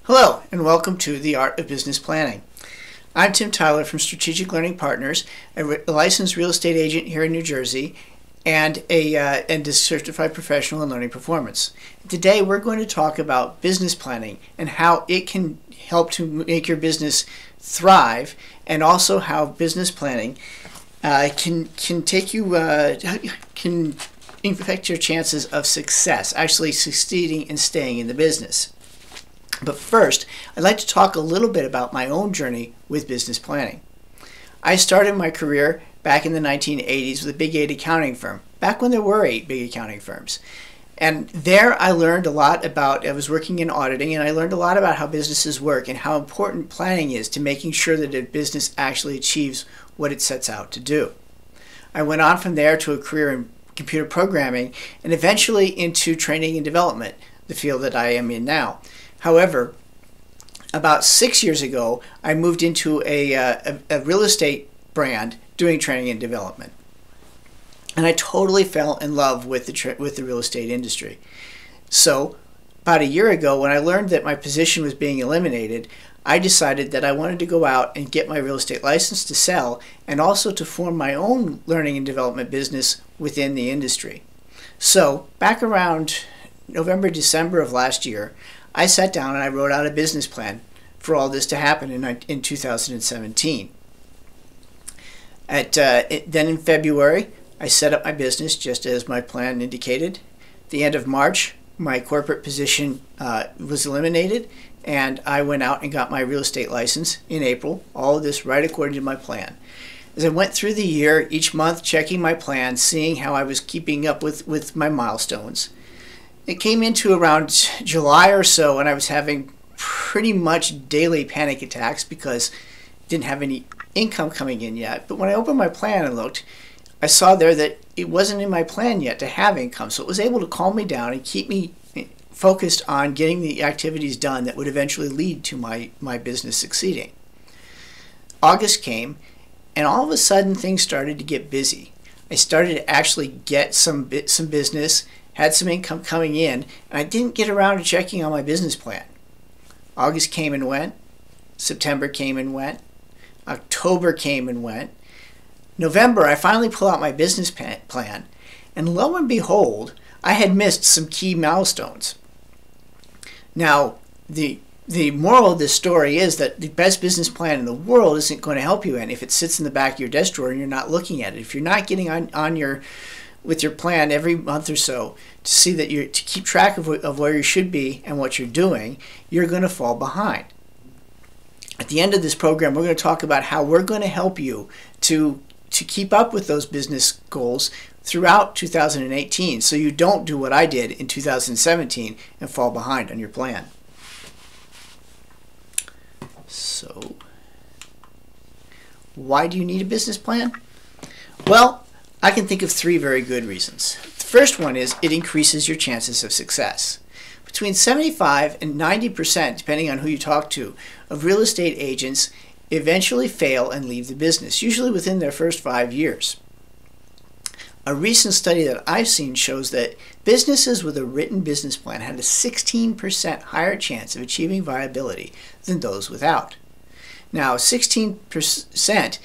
Hello, and welcome to The Art of Business Planning. I'm Tim Tyler from Strategic Learning Partners, a licensed real estate agent here in New Jersey, and a certified professional in learning performance. Today, we're going to talk about business planning and how it can help to make your business thrive, and also how business planning can affect your chances of success, actually succeeding and staying in the business. But first, I'd like to talk a little bit about my own journey with business planning. I started my career back in the 1980s with a big 8 accounting firm, back when there were 8 big accounting firms. And there I learned a lot about, I was working in auditing, and I learned a lot about how businesses work and how important planning is to making sure that a business actually achieves what it sets out to do. I went on from there to a career in computer programming and eventually into training and development, the field that I am in now. However, about 6 years ago, I moved into a real estate brand doing training and development. And I totally fell in love with the real estate industry. So, about a year ago, when I learned that my position was being eliminated, I decided that I wanted to go out and get my real estate license to sell and also to form my own learning and development business within the industry. So, back around November, December of last year, I sat down and I wrote out a business plan for all this to happen in 2017. Then in February, I set up my business just as my plan indicated. At the end of March, my corporate position was eliminated, and I went out and got my real estate license in April. All of this right according to my plan. As I went through the year, each month checking my plan, seeing how I was keeping up with my milestones. It came into around July or so, and I was having pretty much daily panic attacks because I didn't have any income coming in yet. But when I opened my plan and looked, I saw there that it wasn't in my plan yet to have income. So it was able to calm me down and keep me focused on getting the activities done that would eventually lead to my business succeeding. August came, and all of a sudden things started to get busy. I started to actually get some business, had some income coming in, and I didn't get around to checking on my business plan. August came and went. September came and went. October came and went. November, I finally pull out my business plan, and lo and behold, I had missed some key milestones. Now, the moral of this story is that the best business plan in the world isn't going to help you any if it sits in the back of your desk drawer and you're not looking at it. If you're not getting with your plan every month or so to see that to keep track of where you should be and what you're doing, you're going to fall behind. At the end of this program, we're going to talk about how we're going to help you to keep up with those business goals throughout 2018, so you don't do what I did in 2017 and fall behind on your plan. So, why do you need a business plan? Well, I can think of 3 very good reasons. The first one is it increases your chances of success. Between 75 and 90%, depending on who you talk to, of real estate agents eventually fail and leave the business, usually within their first 5 years. A recent study that I've seen shows that businesses with a written business plan had a 16% higher chance of achieving viability than those without. Now, 16%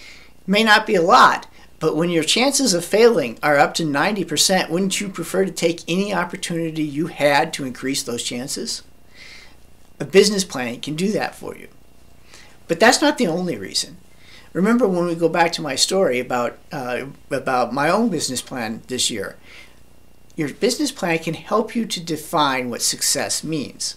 may not be a lot, but when your chances of failing are up to 90%, wouldn't you prefer to take any opportunity you had to increase those chances? A business plan can do that for you. But that's not the only reason. Remember when we go back to my story about my own business plan this year, your business plan can help you to define what success means.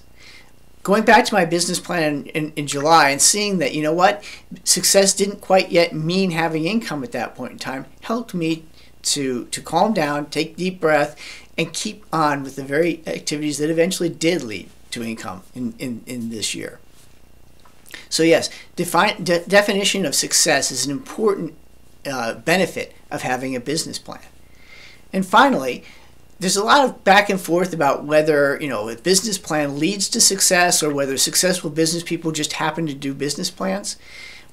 Going back to my business plan in July and seeing that, you know what, success didn't quite yet mean having income at that point in time helped me to calm down, take a deep breath, and keep on with the very activities that eventually did lead to income in this year. So yes, definition of success is an important benefit of having a business plan. And finally, there's a lot of back and forth about whether, a business plan leads to success or whether successful business people just happen to do business plans.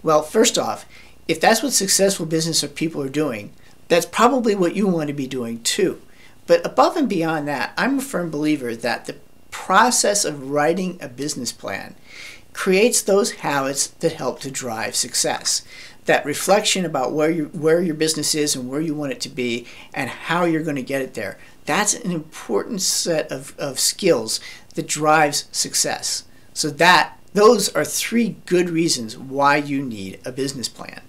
Well, first off, if that's what successful business people are doing, that's probably what you want to be doing too. But above and beyond that, I'm a firm believer that the process of writing a business plan creates those habits that help to drive success. That reflection about where your business is and where you want it to be and how you're going to get it there. That's an important set of skills that drives success. So those are 3 good reasons why you need a business plan.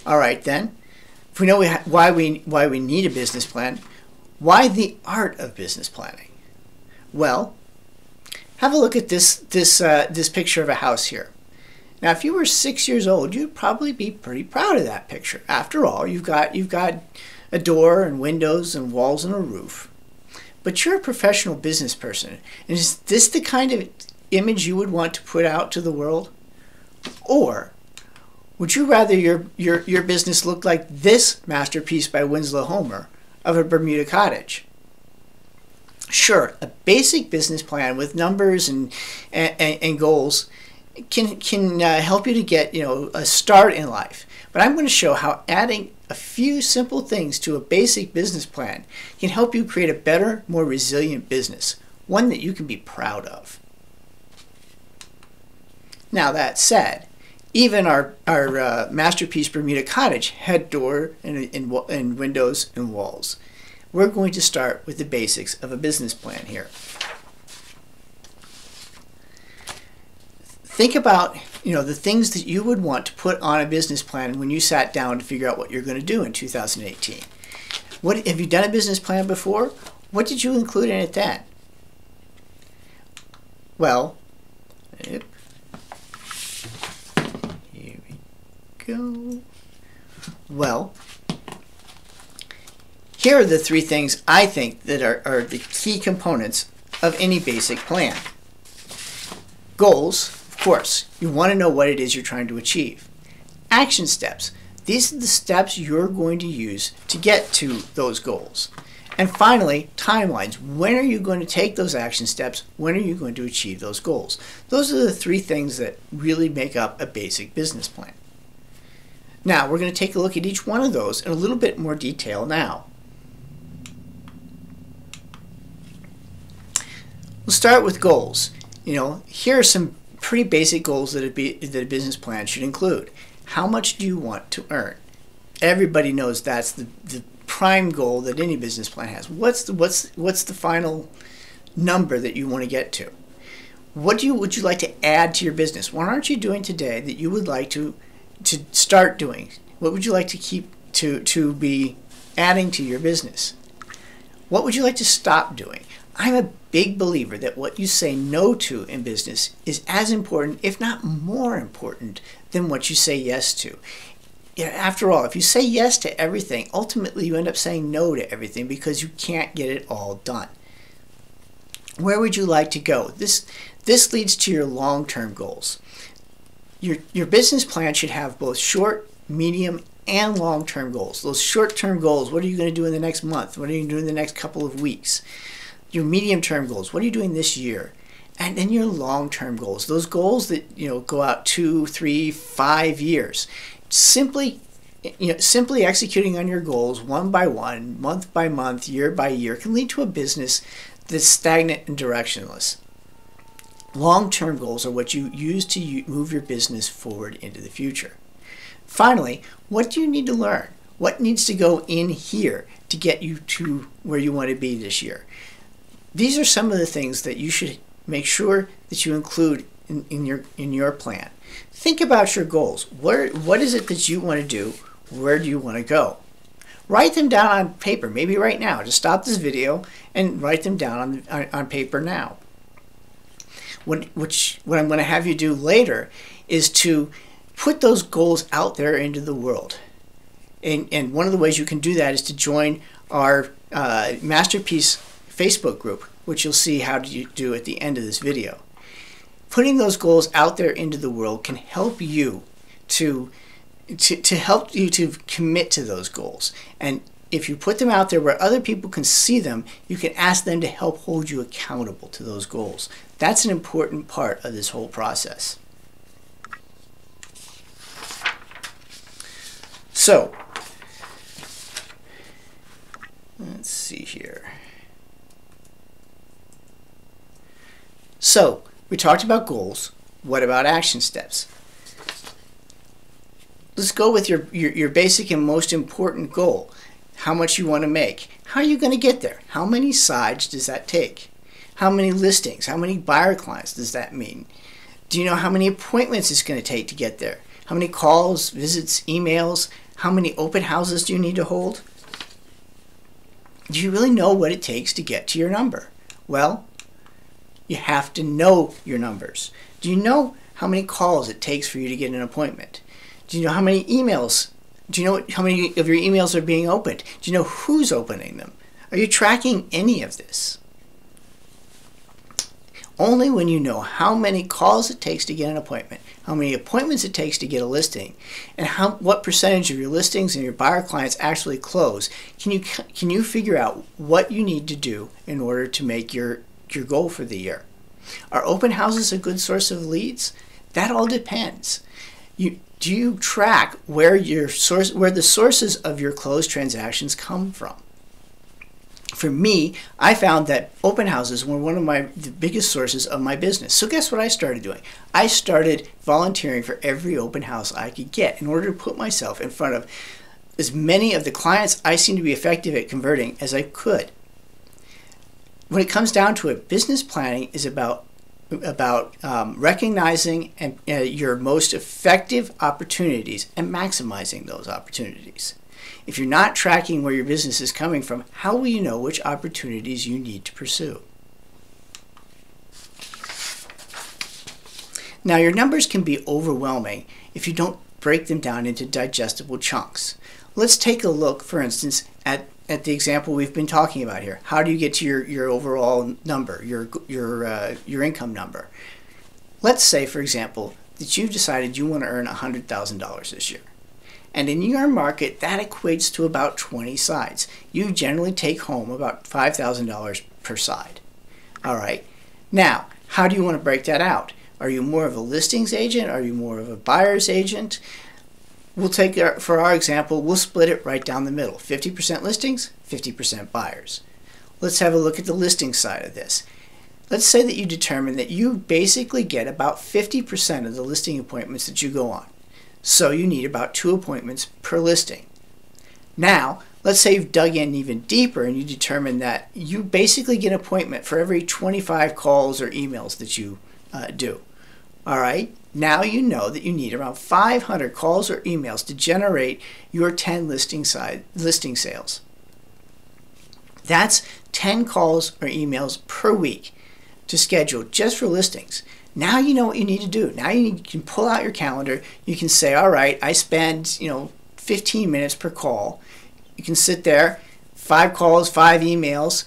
All right then, if we know why we need a business plan, why the art of business planning? Well, have a look at this picture of a house here. Now, if you were 6 years old, you'd probably be pretty proud of that picture. After all, you've got a door and windows and walls and a roof. But you're a professional business person, and is this the kind of image you would want to put out to the world? Or would you rather your business look like this masterpiece by Winslow Homer of a Bermuda cottage? Sure, a basic business plan with numbers and goals can help you to get a start in life. But I'm going to show how adding a few simple things to a basic business plan can help you create a better, more resilient business, one that you can be proud of. Now that said, even our masterpiece Bermuda cottage had door and windows and walls. We're going to start with the basics of a business plan here. Think about the things that you would want to put on a business plan when you sat down to figure out what you're going to do in 2018. Have you done a business plan before? What did you include in it then? Well, here we go. Well, here are the 3 things I think that are the key components of any basic plan. Goals, of course. You want to know what it is you're trying to achieve. Action steps. These are the steps you're going to use to get to those goals. And finally, timelines. When are you going to take those action steps? When are you going to achieve those goals? Those are the 3 things that really make up a basic business plan. Now, we're going to take a look at each one of those in a little bit more detail now. We'll start with goals. Here are some pretty basic goals that a business plan should include. How much do you want to earn? Everybody knows that's the prime goal that any business plan has. What's the final number that you want to get to? What would you like to add to your business? What aren't you doing today that you would like to start doing? What would you like to keep to be adding to your business? What would you like to stop doing? I'm a big believer that what you say no to in business is as important, if not more important, than what you say yes to. After all, if you say yes to everything, ultimately you end up saying no to everything because you can't get it all done. Where would you like to go? This leads to your long-term goals. Your business plan should have both short, medium, and long-term goals. Those short-term goals, what are you going to do in the next month? What are you going to do in the next couple of weeks? Your medium-term goals, what are you doing this year? And then your long-term goals, those goals that go out 2, 3, 5 years. Simply executing on your goals one by one, month by month, year by year can lead to a business that's stagnant and directionless. Long-term goals are what you use to move your business forward into the future. Finally, what do you need to learn? What needs to go in here to get you to where you want to be this year? These are some of the things that you should make sure that you include in your plan. Think about your goals. What is it that you want to do? Where do you want to go? Write them down on paper, maybe right now. Just stop this video and write them down on paper now. What I'm going to have you do later is to put those goals out there into the world. And one of the ways you can do that is to join our Masterpiece Facebook group, which you'll see how to do at the end of this video. Putting those goals out there into the world can help you to commit to those goals. And if you put them out there where other people can see them, you can ask them to help hold you accountable to those goals. That's an important part of this whole process. So, let's see here. So we talked about goals. What about action steps? Let's go with your basic and most important goal. How much you want to make. How are you going to get there? How many sides does that take? How many listings? How many buyer clients does that mean? Do you know how many appointments it's going to take to get there? How many calls, visits, emails? How many open houses do you need to hold? Do you really know what it takes to get to your number? Well, you have to know your numbers. Do you know how many calls it takes for you to get an appointment? Do you know how many emails? Do you know how many of your emails are being opened? Do you know who's opening them? Are you tracking any of this? Only when you know how many calls it takes to get an appointment, how many appointments it takes to get a listing, and what percentage of your listings and your buyer clients actually close, can you figure out what you need to do in order to make your goal for the year. Are open houses a good source of leads? That all depends. Do you track where the sources of your closed transactions come from? For me, I found that open houses were one of the biggest sources of my business. So guess what I started doing? I started volunteering for every open house I could get in order to put myself in front of as many of the clients I seemed to be effective at converting as I could. When it comes down to it, business planning is about recognizing your most effective opportunities and maximizing those opportunities. If you're not tracking where your business is coming from, how will you know which opportunities you need to pursue? Now, your numbers can be overwhelming if you don't break them down into digestible chunks. Let's take a look, for instance, at the example we've been talking about here. How do you get to your overall number, your income number? Let's say, for example, that you've decided you want to earn $100,000 this year. And in your market, that equates to about 20 sides. You generally take home about $5,000 per side. All right. Now, how do you want to break that out? Are you more of a listings agent? Are you more of a buyer's agent? We'll take, for our example, we'll split it right down the middle. 50% listings, 50% buyers. Let's have a look at the listing side of this. Let's say that you determine that you basically get about 50% of the listing appointments that you go on. So you need about 2 appointments per listing. Now, let's say you've dug in even deeper and you determine that you basically get an appointment for every 25 calls or emails that you do. All right, now you know that you need around 500 calls or emails to generate your 10 listing sales. That's 10 calls or emails per week to schedule just for listings. Now you know what you need to do. Now you can pull out your calendar. You can say, all right, I spend 15 minutes per call. You can sit there, 5 calls, 5 emails,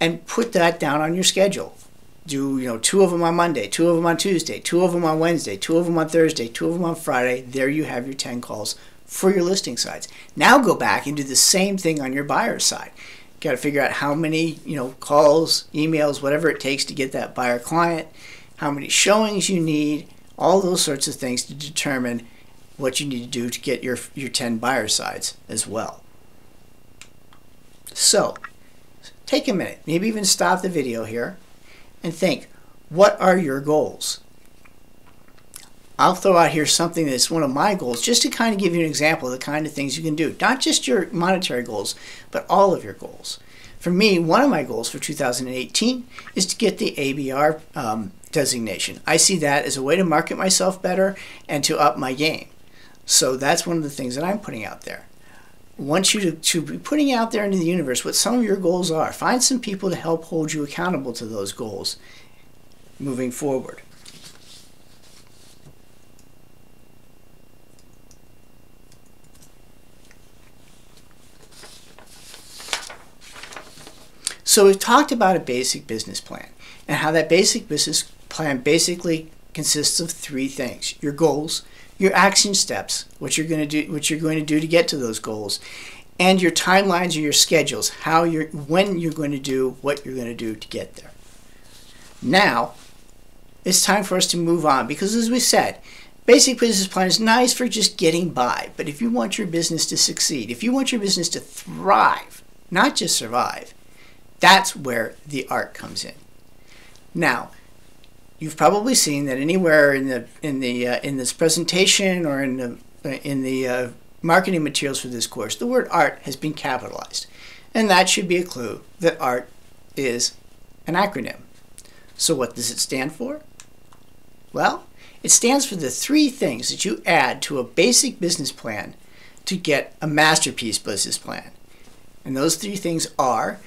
and put that down on your schedule. Do 2 of them on Monday, 2 of them on Tuesday, 2 of them on Wednesday, 2 of them on Thursday, 2 of them on Friday. There you have your 10 calls for your listing sides. Now go back and do the same thing on your buyer's side. Got to figure out how many calls, emails, whatever it takes to get that buyer client, how many showings you need, all those sorts of things to determine what you need to do to get your 10 buyer sides as well. So take a minute, maybe even stop the video here and think, what are your goals? I'll throw out here something that's one of my goals just to kind of give you an example of the kind of things you can do. Not just your monetary goals, but all of your goals. For me, one of my goals for 2018 is to get the ABR designation. I see that as a way to market myself better and to up my game. So that's one of the things that I'm putting out there. I want you to be putting out there into the universe what some of your goals are. Find some people to help hold you accountable to those goals moving forward. So we've talked about a basic business plan and how that basic business plan basically consists of 3 things: your goals, your action steps, what you're going to do to get to those goals, and your timelines or your schedules, when you're going to do what you're going to do to get there. Now, it's time for us to move on because, as we said, basic business plan is nice for just getting by, but if you want your business to succeed, if you want your business to thrive, not just survive, that's where the art comes in. Now, you've probably seen that anywhere in this presentation or in the marketing materials for this course, the word art has been capitalized. And that should be a clue that art is an acronym. So what does it stand for? Well, it stands for the 3 things that you add to a basic business plan to get a masterpiece business plan. And those 3 things are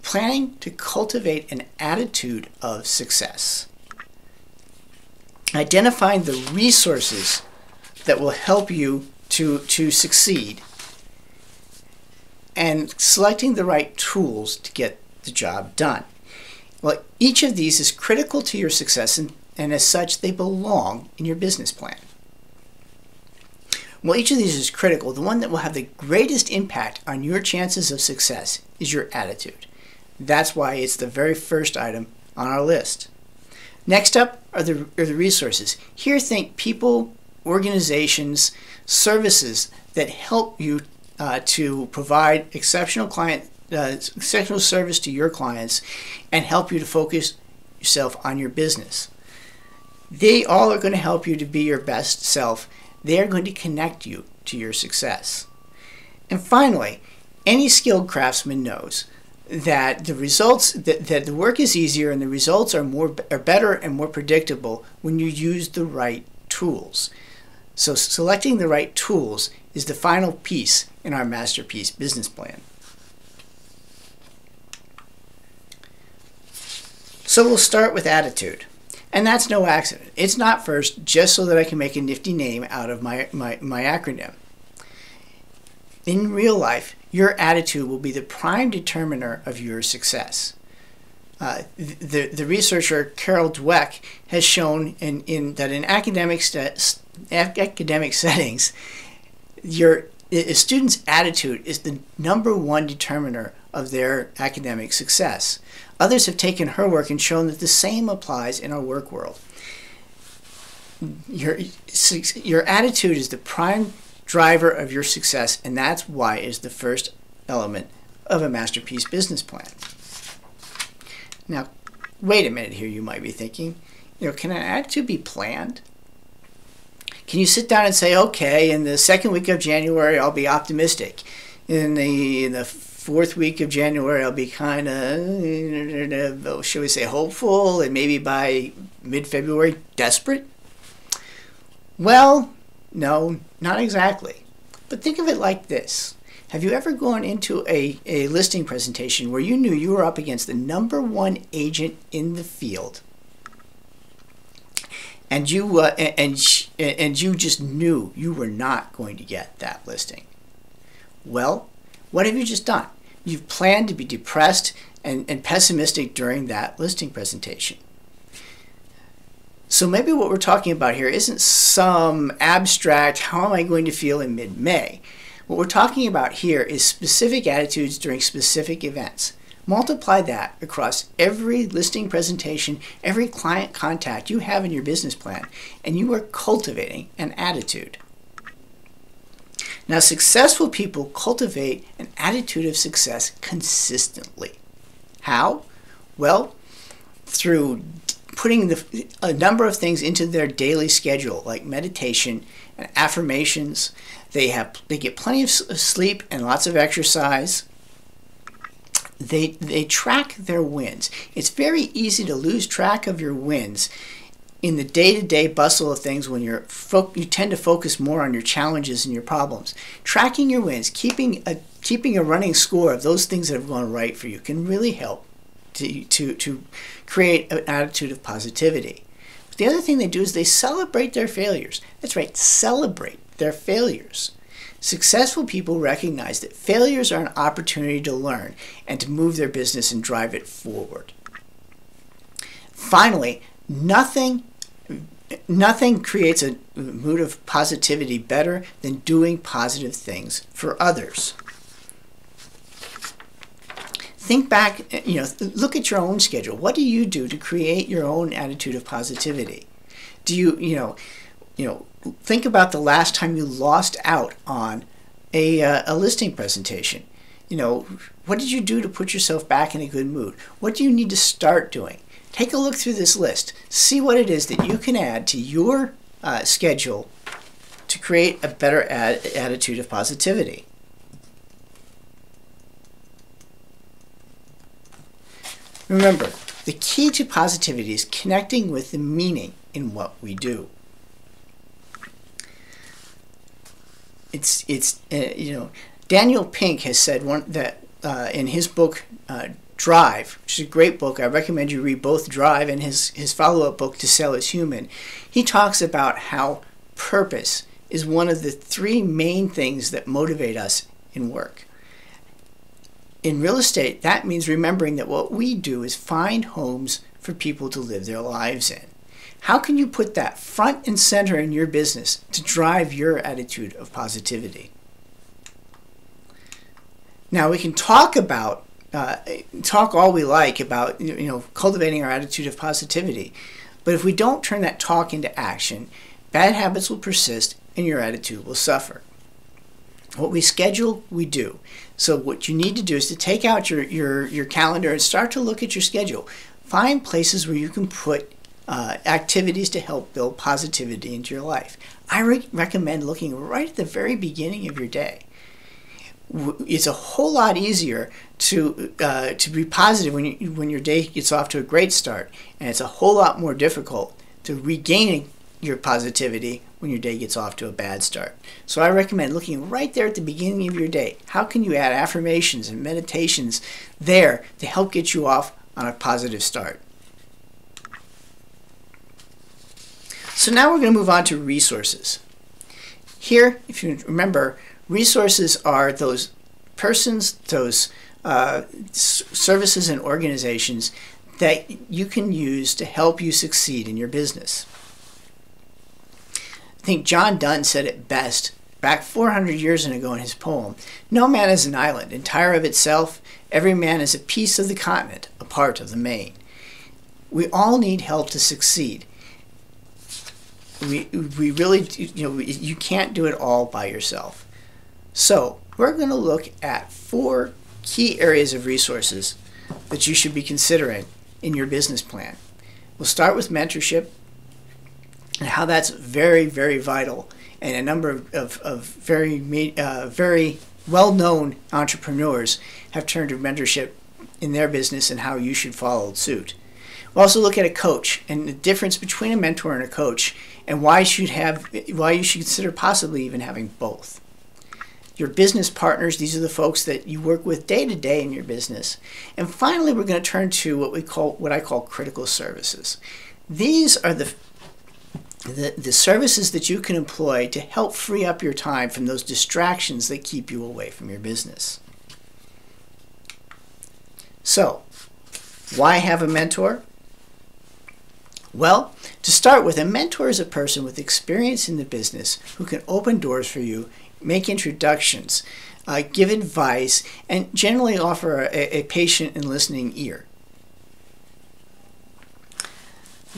planning to cultivate an attitude of success, identifying the resources that will help you to succeed, and selecting the right tools to get the job done. Well, each of these is critical to your success, and as such, they belong in your business plan. Well, each of these is critical. The one that will have the greatest impact on your chances of success is your attitude. That's why it's the very first item on our list. Next up are the resources. Here, think people, organizations, services that help you to provide exceptional service to your clients and help you to focus yourself on your business. They all are going to help you to be your best self. They are going to connect you to your success. And finally, any skilled craftsman knows that the results, that the work is easier and the results are better and more predictable when you use the right tools. So selecting the right tools is the final piece in our masterpiece business plan. So we'll start with attitude. And that's no accident. It's not first just so that I can make a nifty name out of my acronym. In real life, your attitude will be the prime determiner of your success. The researcher Carol Dweck has shown that in academic settings, a student's attitude is the #1 determiner of their academic success. Others have taken her work and shown that the same applies in our work world. Your attitude is the prime driver of your success, and that's why it is the first element of a masterpiece business plan. Now, wait a minute here, you might be thinking, can an attitude be planned? Can you sit down and say, okay, in the 2nd week of January, I'll be optimistic. In the 4th week of January, I'll be kind of, shall we say, hopeful, and maybe by mid-February, desperate? Well, no, not exactly. But think of it like this. Have you ever gone into a listing presentation where you knew you were up against the #1 agent in the field, and you just knew you were not going to get that listing? Well, what have you just done? You've planned to be depressed and pessimistic during that listing presentation. So maybe what we're talking about here isn't some abstract, how am I going to feel in mid-May? What we're talking about here is specific attitudes during specific events. Multiply that across every listing presentation, every client contact you have in your business plan, and you are cultivating an attitude. Now, successful people cultivate an attitude of success consistently. How? Well, through putting a number of things into their daily schedule, like meditation and affirmations. They get plenty of sleep and lots of exercise. They track their wins. It's very easy to lose track of your wins in the day-to-day bustle of things when you tend to focus more on your challenges and your problems. Tracking your wins, keeping a running score of those things that have gone right for you can really help to create an attitude of positivity. But the other thing they do is they celebrate their failures. That's right, celebrate their failures. Successful people recognize that failures are an opportunity to learn and to move their business and drive it forward. Finally, nothing creates a mood of positivity better than doing positive things for others. Think back, look at your own schedule. What do you do to create your own attitude of positivity? Do you think about the last time you lost out on a listing presentation. What did you do to put yourself back in a good mood? What do you need to start doing? Take a look through this list. See what it is that you can add to your schedule to create a better attitude of positivity. Remember, the key to positivity is connecting with the meaning in what we do. Daniel Pink has said that in his book Drive, which is a great book. I recommend you read both Drive and his follow-up book To Sell is Human. He talks about how purpose is one of the three main things that motivate us in work. In real estate, that means remembering that what we do is find homes for people to live their lives in. How can you put that front and center in your business to drive your attitude of positivity? Now, we can talk all we like about cultivating our attitude of positivity, but if we don't turn that talk into action, bad habits will persist and your attitude will suffer. What we schedule, we do. So what you need to do is to take out your calendar and start to look at your schedule. Find places where you can put activities to help build positivity into your life. I recommend looking right at the very beginning of your day. It's a whole lot easier to be positive when your day gets off to a great start, and it's a whole lot more difficult to regain your positivity when your day gets off to a bad start. So I recommend looking right there at the beginning of your day. How can you add affirmations and meditations there to help get you off on a positive start? So now we're going to move on to resources. Here, if you remember, resources are those persons, those services and organizations that you can use to help you succeed in your business. I think John Donne said it best back 400 years ago in his poem, "No man is an island, entire of itself. Every man is a piece of the continent, a part of the main." We all need help to succeed. We really, you can't do it all by yourself. So we're going to look at 4 key areas of resources that you should be considering in your business plan. We'll start with mentorship and how that's very, very vital, and a number of very well-known entrepreneurs have turned to mentorship in their business and how you should follow suit. We'll also look at a coach and the difference between a mentor and a coach, and why you should consider possibly even having both. Your business partners, these are the folks that you work with day to day in your business. And finally, we're going to turn to what I call critical services. These are the services that you can employ to help free up your time from those distractions that keep you away from your business. So, why have a mentor? Well, to start with, a mentor is a person with experience in the business who can open doors for you, make introductions, give advice, and generally offer a patient and listening ear.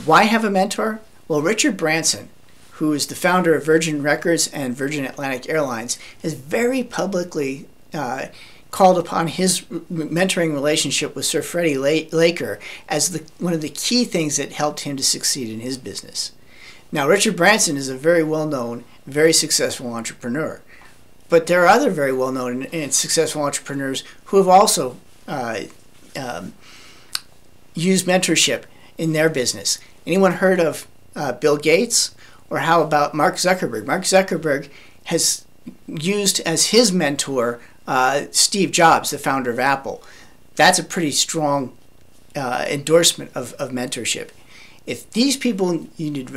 Why have a mentor? Well, Richard Branson, who is the founder of Virgin Records and Virgin Atlantic Airlines, has very publicly called upon his mentoring relationship with Sir Freddie Laker as one of the key things that helped him to succeed in his business. Now, Richard Branson is a very well-known, very successful entrepreneur. But there are other very well-known and successful entrepreneurs who have also used mentorship in their business. Anyone heard of Bill Gates? Or how about Mark Zuckerberg? Mark Zuckerberg has used as his mentor Steve Jobs, the founder of Apple. That's a pretty strong endorsement of mentorship. If these people needed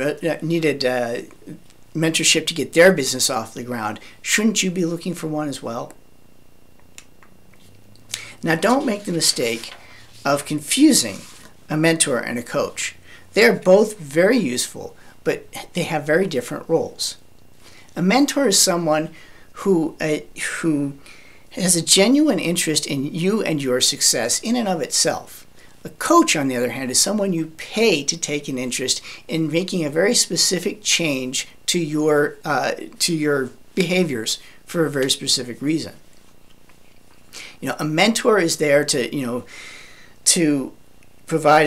mentorship to get their business off the ground, shouldn't you be looking for one as well? Now, don't make the mistake of confusing a mentor and a coach. They're both very useful, but they have very different roles. A mentor is someone who has a genuine interest in you and your success in and of itself. A coach, on the other hand, is someone you pay to take an interest in making a very specific change to your behaviors for a very specific reason. A mentor is there to provide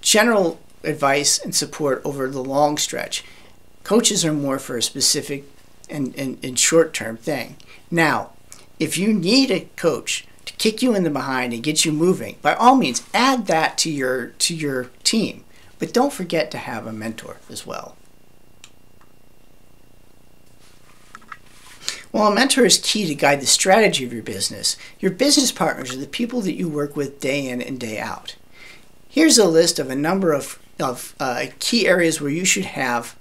general advice and support over the long stretch. Coaches are more for a specific and short-term thing. Now, if you need a coach to kick you in the behind and get you moving, by all means, add that to your team. But don't forget to have a mentor as well. Well, a mentor is key to guide the strategy of your business. Your business partners are the people that you work with day in and day out. Here's a list of a number of key areas where you should have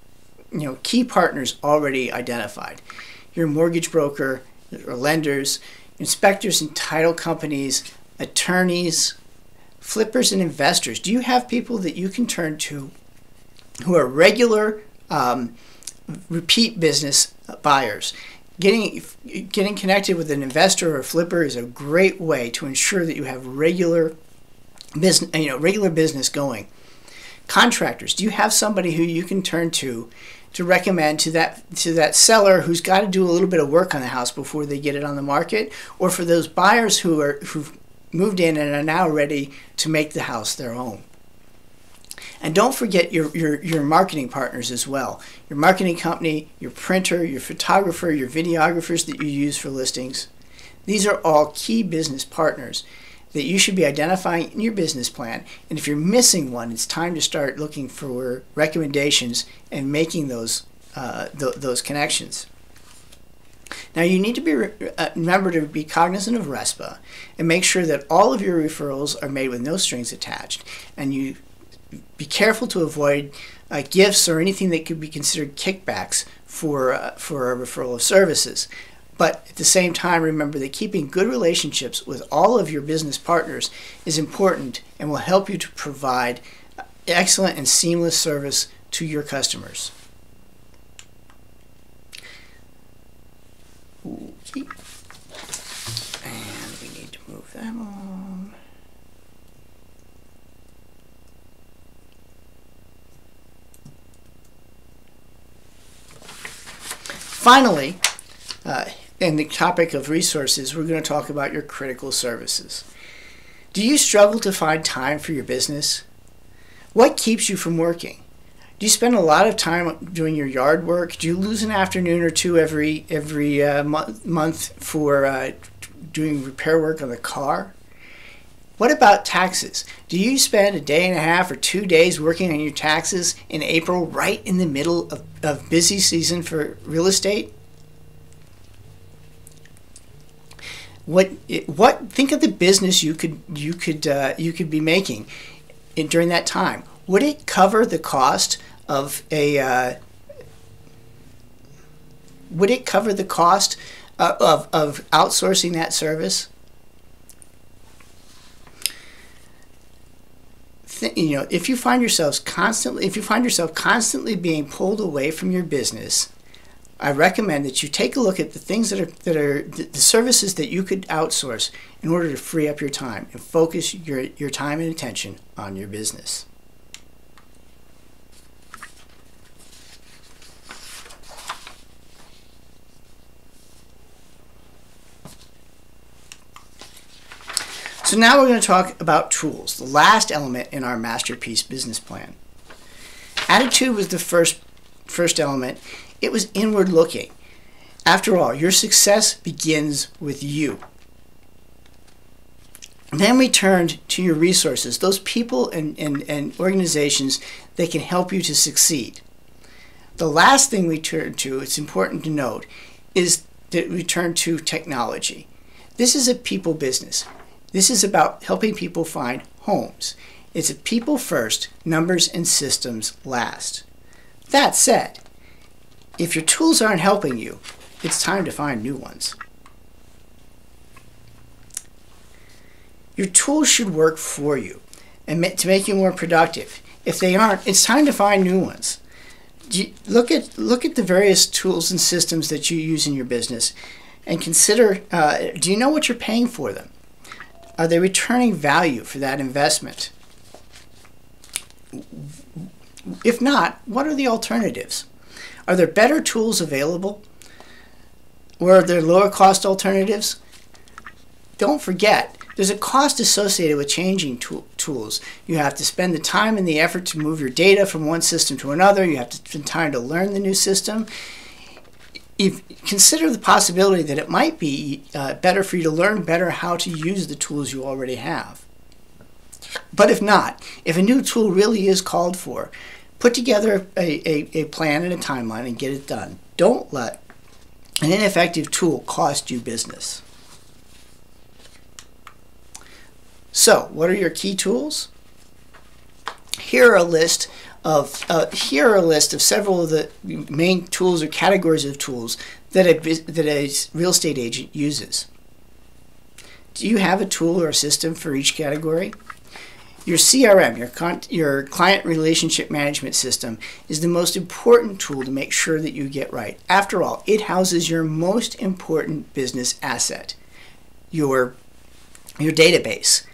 key partners already identified. Your mortgage broker, or lenders, inspectors and title companies, attorneys, flippers and investors. Do you have people that you can turn to who are regular repeat business buyers? Getting connected with an investor or a flipper is a great way to ensure that you have regular business going. Contractors, do you have somebody who you can turn to recommend to that seller who's got to do a little bit of work on the house before they get it on the market, or for those buyers who've moved in and are now ready to make the house their own? And don't forget your marketing partners as well. Your marketing company, your printer, your photographer, your videographers that you use for listings. These are all key business partners that you should be identifying in your business plan. And if you're missing one, it's time to start looking for recommendations and making those connections. Now, you need to remember to be cognizant of RESPA and make sure that all of your referrals are made with no strings attached. And you be careful to avoid gifts or anything that could be considered kickbacks for a referral of services. But at the same time, remember that keeping good relationships with all of your business partners is important and will help you to provide excellent and seamless service to your customers. Okay. And we need to move that along. Finally, in the topic of resources, we're going to talk about your critical services. Do you struggle to find time for your business? What keeps you from working? Do you spend a lot of time doing your yard work? Do you lose an afternoon or two every month for doing repair work on the car? What about taxes? Do you spend a day and a half or 2 days working on your taxes in April, right in the middle of busy season for real estate? Think of the business you could be making during that time. Would it cover the cost of of outsourcing that service? If you find yourself constantly being pulled away from your business, I recommend that you take a look at the things that are the services that you could outsource in order to free up your time and focus your time and attention on your business. So now we're going to talk about tools, the last element in our masterpiece business plan. Attitude was the first element. It was inward looking. After all, your success begins with you. Then we turned to your resources, those people and organizations that can help you to succeed. The last thing we turned to, it's important to note, is that we turned to technology. This is a people business. This is about helping people find homes. It's a people first, numbers and systems last. That said, if your tools aren't helping you, it's time to find new ones. Your tools should work for you and to make you more productive. If they aren't, it's time to find new ones. Look at the various tools and systems that you use in your business and consider, do you know what you're paying for them? Are they returning value for that investment? If not, what are the alternatives? Are there better tools available? Or are there lower cost alternatives? Don't forget, there's a cost associated with changing tools. You have to spend the time and the effort to move your data from one system to another. You have to spend time to learn the new system. Consider the possibility that it might be better for you to learn better how to use the tools you already have. But if not, if a new tool really is called for, put together a plan and a timeline and get it done. Don't let an ineffective tool cost you business. So, what are your key tools? Here are a list of several of the main tools or categories of tools that a real estate agent uses. Do you have a tool or a system for each category? Your CRM, your client relationship management system, is the most important tool to make sure that you get right. After all, it houses your most important business asset, your database.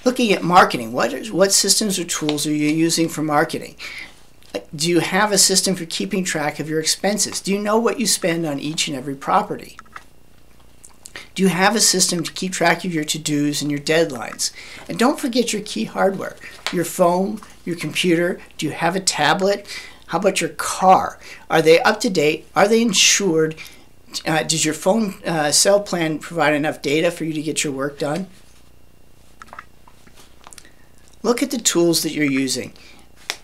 Looking at marketing, what systems or tools are you using for marketing? Do you have a system for keeping track of your expenses? Do you know what you spend on each and every property? Do you have a system to keep track of your to-dos and your deadlines? And don't forget your key hardware, your phone, your computer. Do you have a tablet? How about your car? Are they up to date? Are they insured? Does your phone cell plan provide enough data for you to get your work done? Look at the tools that you're using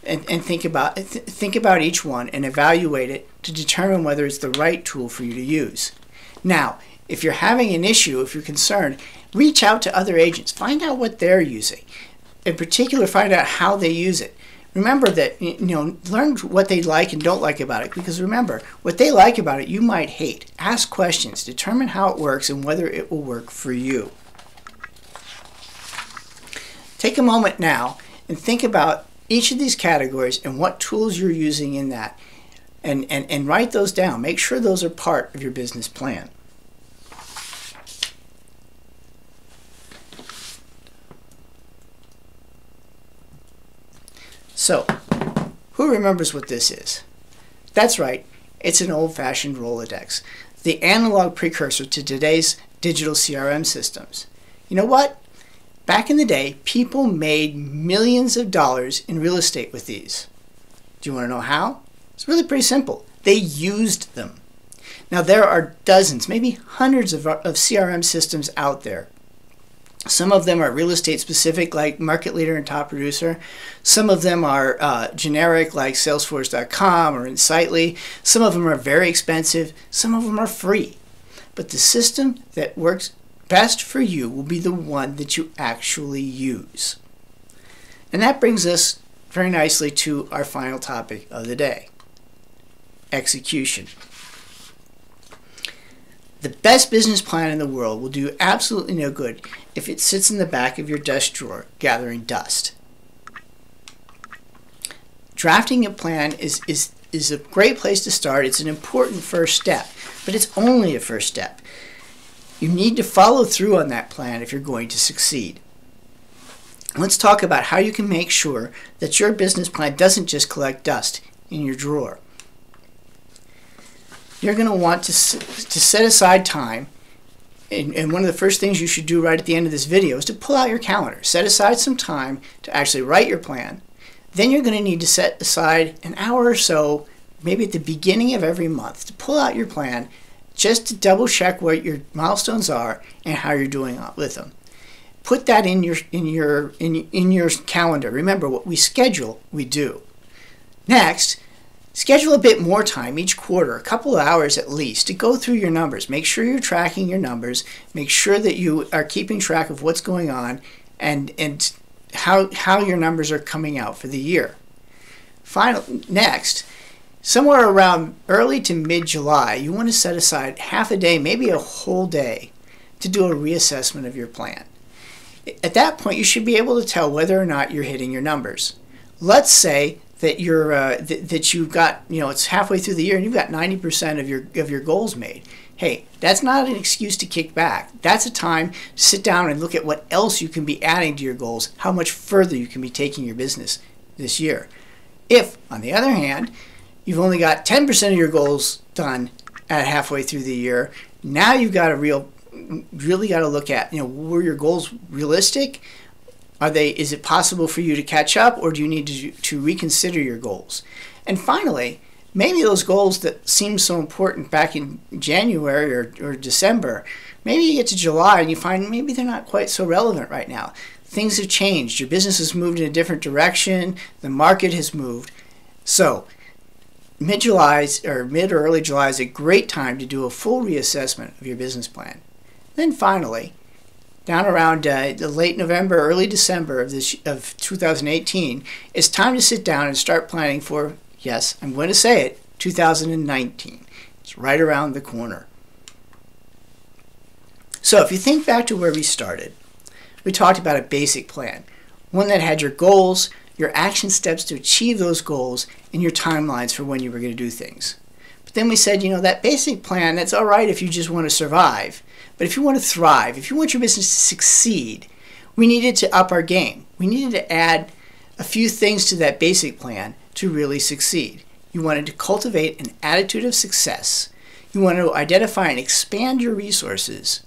and think about each one and evaluate it to determine whether it's the right tool for you to use. Now, if you're having an issue, if you're concerned, reach out to other agents. Find out what they're using. In particular, find out how they use it. Remember that, learn what they like and don't like about it, because remember, what they like about it, you might hate. Ask questions. Determine how it works and whether it will work for you. Take a moment now and think about each of these categories and what tools you're using in that, and write those down. Make sure those are part of your business plan. So, who remembers what this is? That's right, it's an old-fashioned Rolodex, the analog precursor to today's digital CRM systems. You know what? Back in the day, people made millions of dollars in real estate with these. Do you want to know how? It's really pretty simple. They used them. Now, there are dozens, maybe hundreds of CRM systems out there. Some of them are real estate specific, like Market Leader and Top Producer. Some of them are generic, like Salesforce.com or Insightly. Some of them are very expensive. Some of them are free. But the system that works best for you will be the one that you actually use. And that brings us very nicely to our final topic of the day: execution. The best business plan in the world will do you absolutely no good if it sits in the back of your desk drawer gathering dust. Drafting a plan is a great place to start. It's an important first step, but it's only a first step. You need to follow through on that plan if you're going to succeed. Let's talk about how you can make sure that your business plan doesn't just collect dust in your drawer. You're going to want to set aside time, and one of the first things you should do right at the end of this video is to pull out your calendar. Set aside some time to actually write your plan. Then you're going to need to set aside an hour or so, maybe at the beginning of every month, to pull out your plan just to double check what your milestones are and how you're doing with them. Put that in your calendar. Remember, what we schedule, we do. Next, schedule a bit more time each quarter, a couple of hours at least, to go through your numbers. Make sure you're tracking your numbers. Make sure that you are keeping track of what's going on and how your numbers are coming out for the year. Next, somewhere around early to mid-July, you want to set aside half a day, maybe a whole day, to do a reassessment of your plan. At that point, you should be able to tell whether or not you're hitting your numbers. Let's say that you've got, it's halfway through the year and you've got 90% of your goals made. Hey, that's not an excuse to kick back. That's a time to sit down and look at what else you can be adding to your goals, how much further you can be taking your business this year. If, on the other hand, you've only got 10% of your goals done at halfway through the year, now you've got a real really got to look at, were your goals realistic? Is it possible for you to catch up, or do you need to reconsider your goals? And finally, maybe those goals that seemed so important back in January or December, maybe you get to July and you find maybe they're not quite so relevant right now. Things have changed. Your business has moved in a different direction. The market has moved. So mid-July or mid or early July is a great time to do a full reassessment of your business plan. Then finally, down around the late November, early December of 2018, it's time to sit down and start planning for, yes, I'm going to say it, 2019. It's right around the corner. So if you think back to where we started, we talked about a basic plan, one that had your goals, your action steps to achieve those goals, and your timelines for when you were going to do things. But then we said, that basic plan, that's all right if you just want to survive. But if you want to thrive, if you want your business to succeed, we needed to up our game. We needed to add a few things to that basic plan to really succeed. You wanted to cultivate an attitude of success. You want to identify and expand your resources.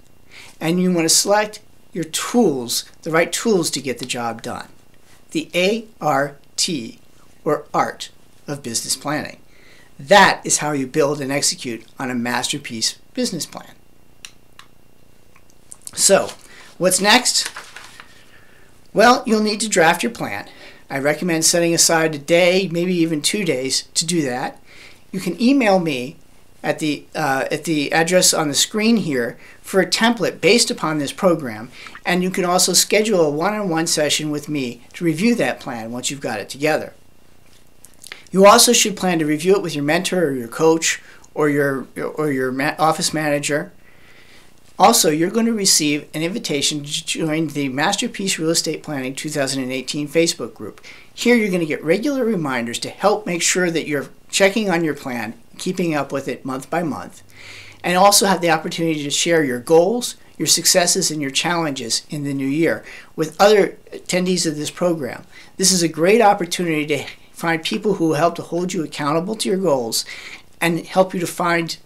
And you want to select your tools, the right tools to get the job done. The ART, or Art of Business Planning. That is how you build and execute on a masterpiece business plan. So, what's next? Well, you'll need to draft your plan. I recommend setting aside a day, maybe even 2 days to do that. You can email me at the address on the screen here for a template based upon this program, and you can also schedule a one-on-one session with me to review that plan once you've got it together. You also should plan to review it with your mentor or your coach or your office manager. Also, you're going to receive an invitation to join the Masterpiece Real Estate Planning 2018 Facebook group. Here you're going to get regular reminders to help make sure that you're checking on your plan, keeping up with it month by month, and also have the opportunity to share your goals, your successes, and your challenges in the new year with other attendees of this program. This is a great opportunity to find people who will help to hold you accountable to your goals and help you to find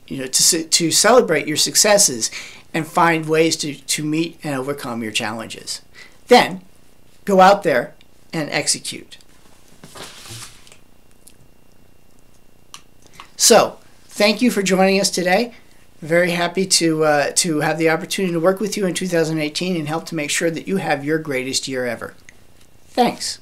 to celebrate your successes and find ways to meet and overcome your challenges. Then, go out there and execute. So, thank you for joining us today. Very happy to have the opportunity to work with you in 2018 and help to make sure that you have your greatest year ever. Thanks.